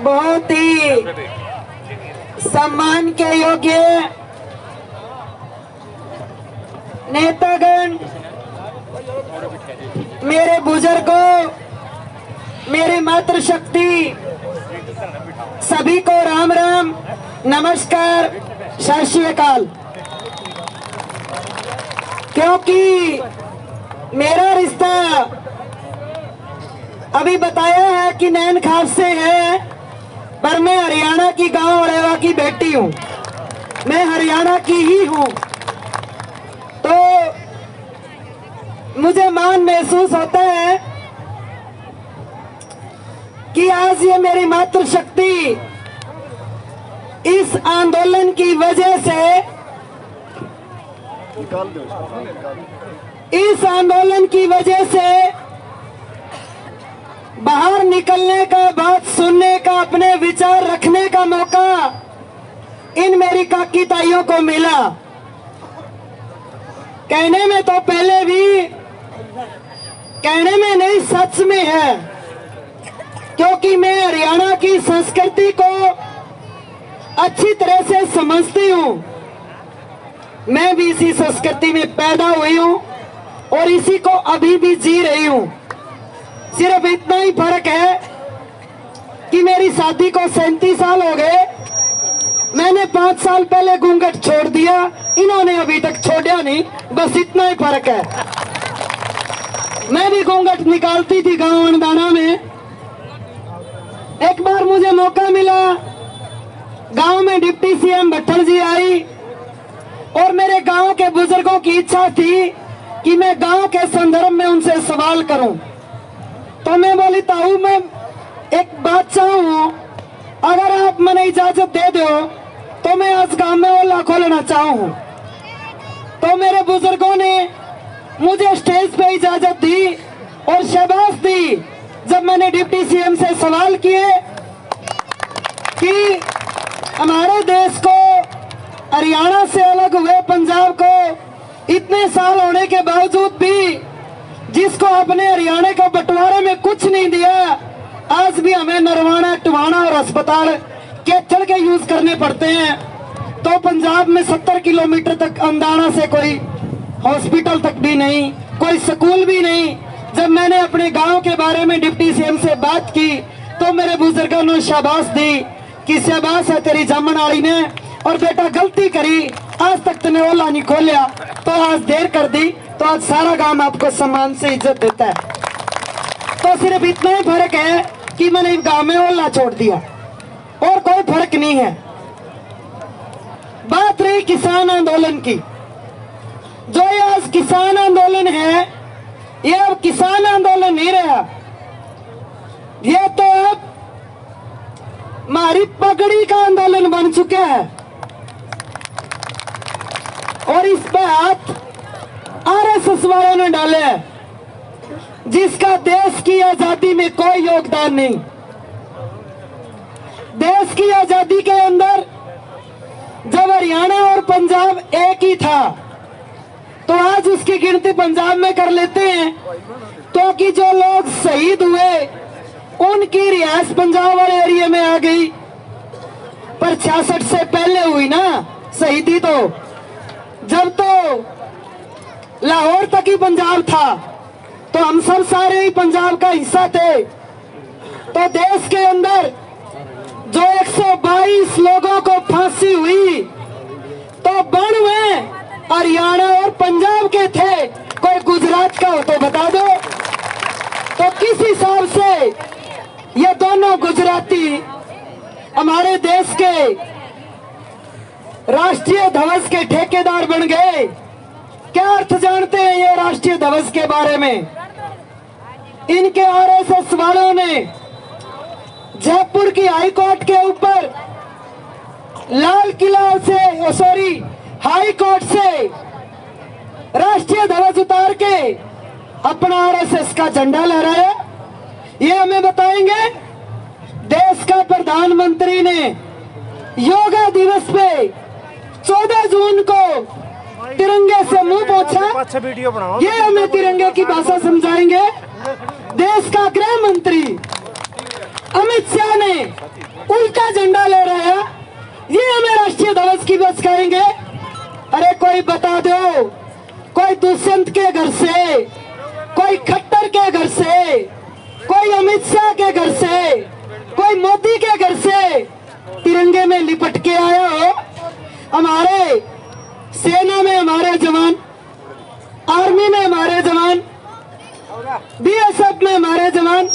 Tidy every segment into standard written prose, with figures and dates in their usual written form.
बहुत ही सम्मान के योग्य नेतागण, मेरे बुजुर्गों, मेरी मातृशक्ति, सभी को राम राम, नमस्कार, सत श्री अकाल। क्योंकि मेरा रिश्ता अभी बताया है कि नैन खास से है, पर मैं हरियाणा की गांव अरेवा की बेटी हूं, मैं हरियाणा की ही हूं। तो मुझे मान महसूस होता है कि आज ये मेरी मातृशक्ति इस आंदोलन की वजह से, इस आंदोलन की वजह से बाहर निकलने का, बात सुनने का, अपने विचार रखने का मौका इन मेरी काकी ताइयों को मिला। कहने में तो पहले भी, कहने में नहीं सच में है, क्योंकि मैं हरियाणा की संस्कृति को अच्छी तरह से समझती हूँ। मैं भी इसी संस्कृति में पैदा हुई हूँ और इसी को अभी भी जी रही हूँ। सिर्फ इतना ही फर्क है कि मेरी शादी को 37 साल हो गए, मैंने 5 साल पहले घूंघट छोड़ दिया, इन्होंने अभी तक छोड़ा नहीं, बस इतना ही फर्क है। मैं भी घूंघट निकालती थी गांव अंडाना में। एक बार मुझे मौका मिला, गांव में डिप्टी सीएम भट्टल जी आई और मेरे गांव के बुजुर्गों की इच्छा थी कि मैं गांव के संदर्भ में उनसे सवाल करूं। तो मैं बोली, ताऊ मैं एक बात चाहूं, अगर आप मुझे इजाजत दे दो तो मैं आज गांव में ओला खोलना चाहूं। तो मेरे बुजुर्गों ने मुझे स्टेज पे इजाजत दी और शाबाश दी जब मैंने डिप्टी सीएम से सवाल किए कि हमारे देश को हरियाणा से अलग हुए पंजाब को इतने साल होने के बावजूद भी, जिसको अपने हरियाणा को बंटवारे में कुछ नहीं दिया, आज भी हमें नरवाना, टवाना और अस्पताल कैथल के यूज करने पड़ते हैं। तो पंजाब में 70 किलोमीटर तक अंदाना से कोई हॉस्पिटल तक भी नहीं, कोई स्कूल भी नहीं। जब मैंने अपने गांव के बारे में डिप्टी सीएम से बात की तो मेरे बुजुर्गों ने शाबाश दी कि शाबाश है तेरी जमनाड़ी ने, और बेटा गलती करी, आज तक तूने ओला नहीं खोलिया तो आज देर कर दी, तो आज सारा गांव आपको सम्मान से इज्जत देता है। तो सिर्फ इतना ही फर्क है कि मैंने गांव में ओला छोड़ दिया, और कोई फर्क नहीं है। बात रही किसान आंदोलन की, जो ये आज किसान आंदोलन है, ये अब किसान आंदोलन नहीं रहा, ये तो अब हमारी पगड़ी का आंदोलन बन चुका है। और इस पे हाथ आरएसएस वालों ने डाले हैं, जिसका देश की आजादी में कोई योगदान नहीं। देश की आजादी के अंदर जब हरियाणा और पंजाब एक ही था, तो आज उसकी गिनती पंजाब में कर लेते हैं, तो कि जो लोग शहीद हुए उनकी रिहायश पंजाब वाले एरिया में आ गई। पर 66 से पहले हुई ना शहीदी, तो जब तो लाहौर तक ही पंजाब था, तो हम सब सारे ही पंजाब का हिस्सा थे। तो देश के अंदर जो 122 लोगों को फांसी हुई, तो 92 हरियाणा और पंजाब के थे, कोई गुजरात का हो तो बता दो। तो किस हिसाब से ये दोनों गुजराती हमारे देश के राष्ट्रीय ध्वज के ठेकेदार बन गए? क्या अर्थ जानते हैं ये राष्ट्रीय ध्वज के बारे में? इनके आरएसएस वालों ने जयपुर की हाईकोर्ट के ऊपर लाल किला से, सॉरी हाई कोर्ट से राष्ट्रीय ध्वज उतार के अपना आरएसएस का झंडा लहराया। ये हमें बताएंगे? देश का प्रधानमंत्री ने योगा दिवस पे 14 जून को तिरंगे से मुंह पोंछा, ये हमें तिरंगे की भाषा समझाएंगे? देश का गृह मंत्री अमित शाह ने उल्टा झंडा ले रहे हैं, ये हमें राष्ट्रीय ध्वज की बस कहेंगे? अरे कोई बता दो, कोई दुष्यंत के घर से, कोई खट्टर के घर से, कोई अमित शाह के घर से, कोई मोदी के घर से तिरंगे में लिपट के आया हो? हमारे सेना में हमारे जवान, आर्मी में हमारे जवान, बीएसएफ में हमारे जवान,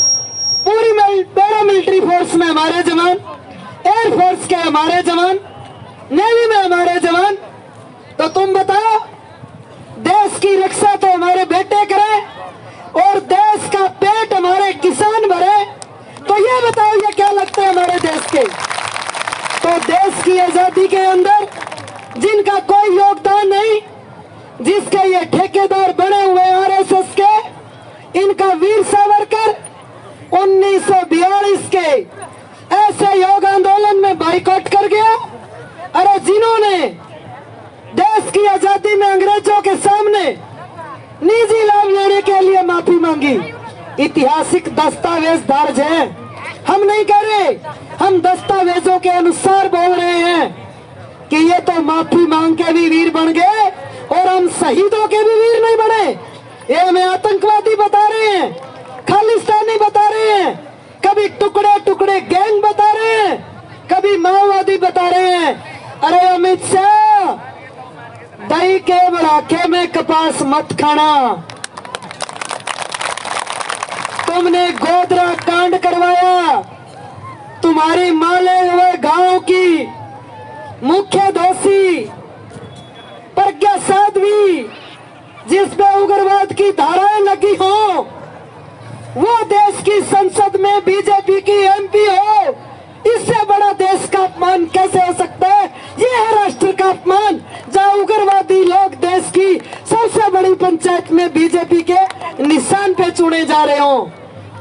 पूरी पैरा मिलिट्री फोर्स में हमारे जवान, एयर फोर्स के हमारे जवान, नेवी में हमारे जवान, तो तुम बताओ, देश की रक्षा तो हमारे बेटे करें और देश का पेट हमारे किसान भरे, तो ये बताओ ये क्या लगता है हमारे देश के? तो देश की आजादी के अंदर जिनका कोई योगदान नहीं, जिसके ये ठेकेदार बने हुए आरएसएस के, इनका वीर सावरकर 1942 के ऐसे योग आंदोलन में बाइकआउट कर गया। अरे जिन्होंने देश की आजादी में अंग्रेजों के सामने निजी लाभ लेने के लिए माफी मांगी, ऐतिहासिक दस्तावेज दर्ज है। हम नहीं कह रहे, हम दस्तावेजों के अनुसार बोल रहे हैं कि ये तो माफी मांग के भी वीर बन गए और हम शहीदों के भी वीर नहीं बने। ये हमें आतंकवादी बता रहे हैं, खालिस्तानी बता रहे हैं, कभी टुकड़े टुकड़े गैंग बता रहे हैं, कभी माओवादी बता रहे हैं। अरे अमित शाह, दही के बड़ाके में कपास मत खाना। तुमने गोधरा कांड करवाया, तुम्हारी माले हुए गांव की मुख्य दोषी प्रज्ञा साध्वी, जिसपे उग्रवाद की धाराएं लगी हो, वो देश की संसद में बीजेपी की एमपी हो। इससे बड़ा देश का अपमान कैसे हो सकता है? ये है राष्ट्र का अपमान, जहाँ उग्रवादी लोग देश की सबसे बड़ी पंचायत में बीजेपी के निशान पे चुने जा रहे हो।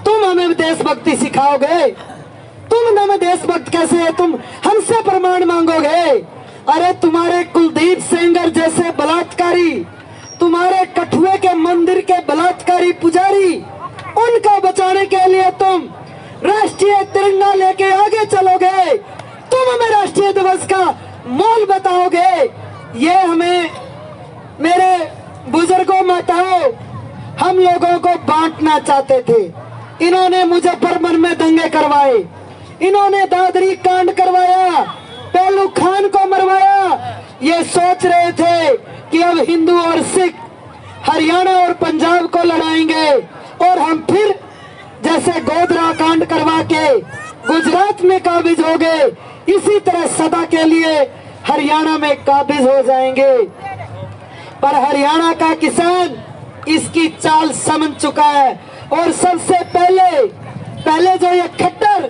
तुम हमें देशभक्ति सिखाओगे? तुम हमें देशभक्त कैसे है? तुम हमसे प्रमाण मांगोगे? अरे तुम्हारे कुलदीप सेंगर जैसे बलात्कारी, तुम्हारे कठुए के मंदिर के बलात्कारी पुजारी, उनको बचाने के लिए तुम राष्ट्रीय तिरंगा लेके आगे चलोगे? तुम हमें राष्ट्रीय दिवस का मोल बताओगे? ये हमें, मेरे बुजुर्गों माताओं, हम लोगों को बांटना चाहते थे। इन्होंने मुजफ्फरपुर में दंगे करवाए, इन्होंने दादरी कांड करवाया, पहलू खान को मरवाया। ये सोच रहे थे कि अब हिंदू और सिख हरियाणा और पंजाब को लड़ाएंगे और हम फिर जैसे गोधरा कांड करवा के गुजरात में काबिज हो गए, इसी तरह सदा के लिए हरियाणा में काबिज हो जाएंगे। पर हरियाणा का किसान इसकी चाल समझ चुका है। और सबसे पहले जो ये खट्टर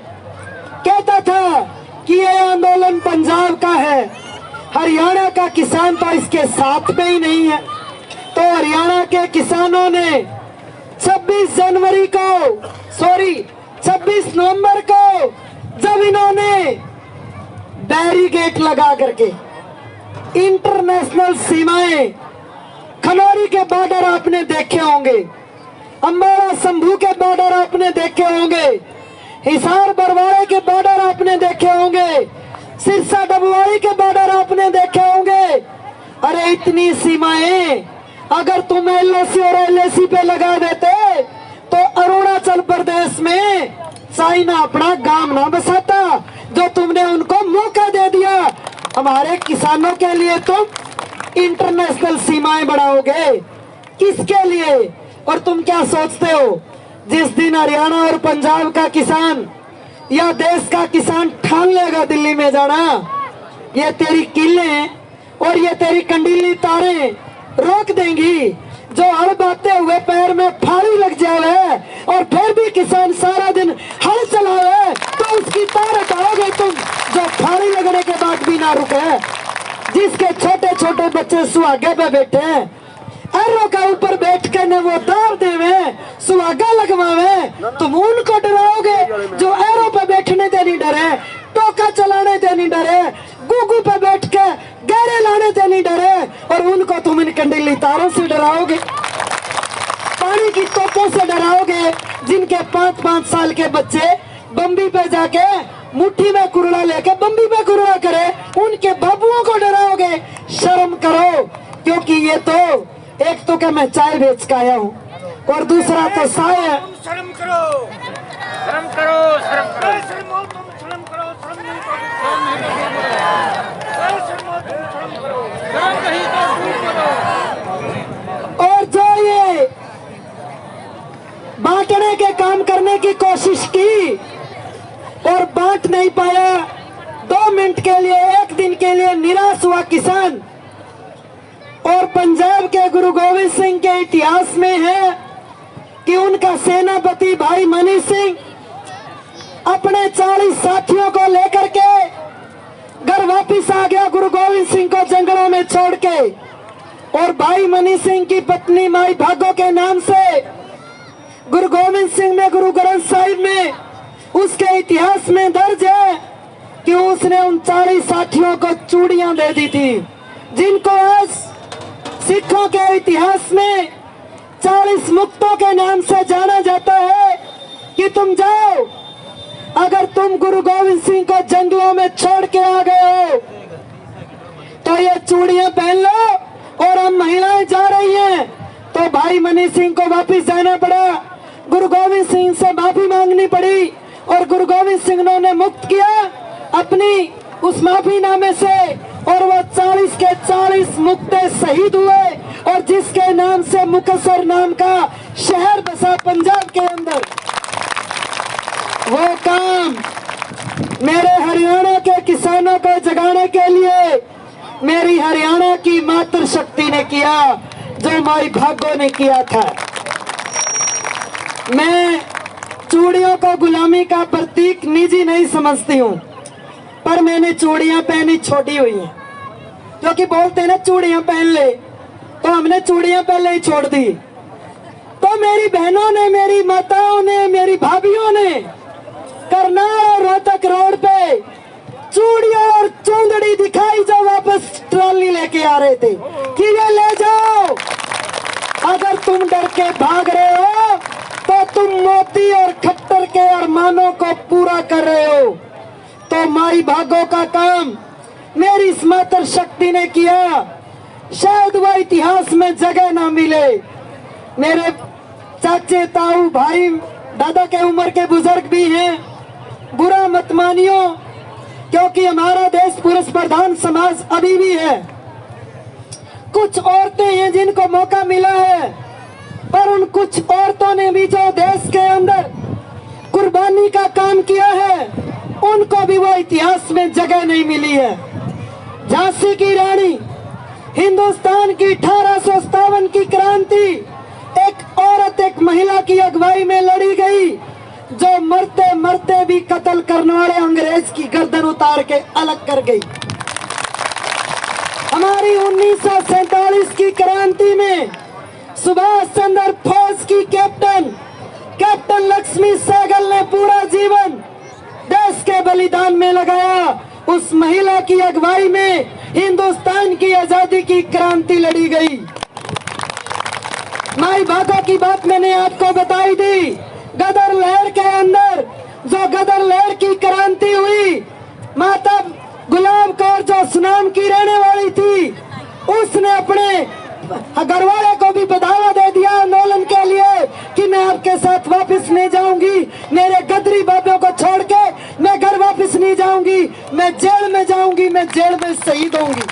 कहता था कि ये आंदोलन पंजाब का है, हरियाणा का किसान तो इसके साथ में ही नहीं है। तो हरियाणा के किसानों ने 26 नवंबर को जब इन्होंने बैरिकेड लगा करके इंटरनेशनल सीमाएं, खनौरी के बॉर्डर आपने देखे होंगे, अम्बाड़ा शंभू के बॉर्डर आपने देखे होंगे, हिसार बरवाड़े के बॉर्डर आपने देखे होंगे, सिरसा डबवाड़ी के बॉर्डर आपने देखे होंगे। अरे इतनी सीमाएं अगर तुम एलओसी और एलएसी पे लगा देते तो अरुणाचल प्रदेश में चाइना अपना गांव ना बसाता, जो तुमने उनको मौका दे दिया। हमारे किसानों के लिए तुम इंटरनेशनल सीमाएं बढ़ाओगे, किसके लिए? और तुम क्या सोचते हो, जिस दिन हरियाणा और पंजाब का किसान या देश का किसान ठान लेगा दिल्ली में जाना, ये तेरी किलें और ये तेरी कंडीली तारें रोक देंगी। जो हल बाते हुए पैर में फाड़ी लग जाए और फिर भी किसान सारा दिन हल चलावे, तो उसकी तार हटाओगे तुम, जो फाड़ी लगने के बाद भी ना रुके। जिसके छोटे छोटे बच्चे सुहागे पे बैठे हैं, एरो का ऊपर बैठ के न वो दाव देवे, सुहागा लगवावे, तुम उनको डराओगे जो एरो पे बैठने से नहीं डरे, टोका चलाने से नहीं डरे, गुगू पे बैठ के गहरे लाने से नहीं डरे, और उनको तुम इन कंडीली तारों से डराओगे, पानी की तोपों से डराओगे, जिनके 5-5 साल के बच्चे बम्बी पे जाके मुट्ठी में कुरड़ा लेके बम्बी पे कुरड़ा करे, उनके बाबुओं को डराओगे? शर्म करो। क्योंकि ये तो एक तो क्या मैं चाय बेच के आया हूँ और दूसरा तो साय है। शर्म करो, शर्म करो, शर्म करो, शर्म तुम शर्म करो, शर्म नहीं करो, शर्म नहीं तो दूर करो। और जो ये बांटने के काम करने की कोशिश की और बांट नहीं पाया, 2 मिनट के लिए, 1 दिन के लिए निराश हुआ किसान। और पंजाब के गुरु गोविंद सिंह के इतिहास में है कि उनका सेनापति भाई मनी सिंह अपने 40 साथियों को लेकर के घर वापिस आ गया गुरु गोविंद सिंह को जंगलों में छोड़ के। और भाई मनी सिंह की पत्नी माई भागो के नाम से गुरु गोविंद सिंह ने गुरु ग्रंथ साहिब में उसके इतिहास में दर्ज है कि उसने उन 40 साथियों को चूड़ियां दे दी थी, जिनको आज सिखों के इतिहास में 40 मुक्तों के नाम से जाना जाता है कि तुम जाओ, अगर तुम गुरु गोविंद सिंह को जंगलों में छोड़ के आ गए हो तो ये चूड़ियां पहन लो। और हम महिलाएं जा रही हैं तो भाई मनी सिंह को वापस जाना पड़ा, गुरु गोविंद सिंह से माफी मांगनी पड़ी और गुरु गोविंद सिंह ने मुक्त किया अपनी उस माफीनामे से। और वो 40 के 40 मुक्ते शहीद हुए और जिसके नाम से मुक्तसर नाम का शहर बसा पंजाब के अंदर। वो काम मेरे हरियाणा के किसानों को जगाने के लिए मेरी हरियाणा की मातृ शक्ति ने किया, जो माई भागो ने किया था। मैं चूड़ियों को गुलामी का प्रतीक निजी नहीं समझती हूँ, पर मैंने चूड़ियां पहनी छोड़ी हुई हैं, क्योंकि बोलते हैं ना चूड़ियां पहन ले, तो हमने चूड़ियां पहले ही छोड़ दी। तो मेरी बहनों ने, मेरी माताओं ने, मेरी भाभियों ने करनाल और रोहतक रोड पे चूड़ियां और चूंदड़ी दिखाई, जो वापस ट्रॉली लेके आ रहे थे कि ये ले जाओ। अगर तुम डर के भाग रहे हो तो तुम मोदी और खट्टर के अरमानों को पूरा कर रहे हो। तो माई भागो का काम मेरी इस मातृ शक्ति ने किया, शायद वह इतिहास में जगह ना मिले। मेरे चाचे, ताऊ, भाई, दादा के उम्र के बुजुर्ग भी हैं, बुरा मत मानियो, क्योंकि हमारा देश पुरुष प्रधान समाज अभी भी है। कुछ औरतें हैं जिनको मौका मिला है, पर उन कुछ औरतों ने भी जो देश के अंदर कुर्बानी का काम किया है, उनको भी वो इतिहास में जगह नहीं मिली है। झांसी की रानी, हिंदुस्तान की 1857 की क्रांति एक औरत, एक महिला की अगुवाई में लड़ी गई, जो मरते मरते भी कत्ल करने वाले अंग्रेज की गर्दन उतार के अलग कर गई। हमारी 1947 की क्रांति में सुभाष चंद्र फौज की कैप्टन लक्ष्मी सहगल ने पूरा जीवन देश के बलिदान में लगाया। उस महिला की अगुवाई में हिंदुस्तान की आजादी की क्रांति लड़ी गई। माई भागो की बात मैंने आपको बताई दी। गदर लहर के अंदर जो गदर लहर की क्रांति हुई, माता गुलाब कौर जो सुनाम की रहने वाली थी, उसने अपने घरवाले को भी बढ़ावा दे दिया आंदोलन के लिए कि मैं आपके साथ वापस नहीं जाऊंगी, मेरे गदरी बाबों को छोड़ के मैं घर वापस नहीं जाऊंगी, मैं जेल में जाऊंगी, मैं जेल में शहीद होंगी।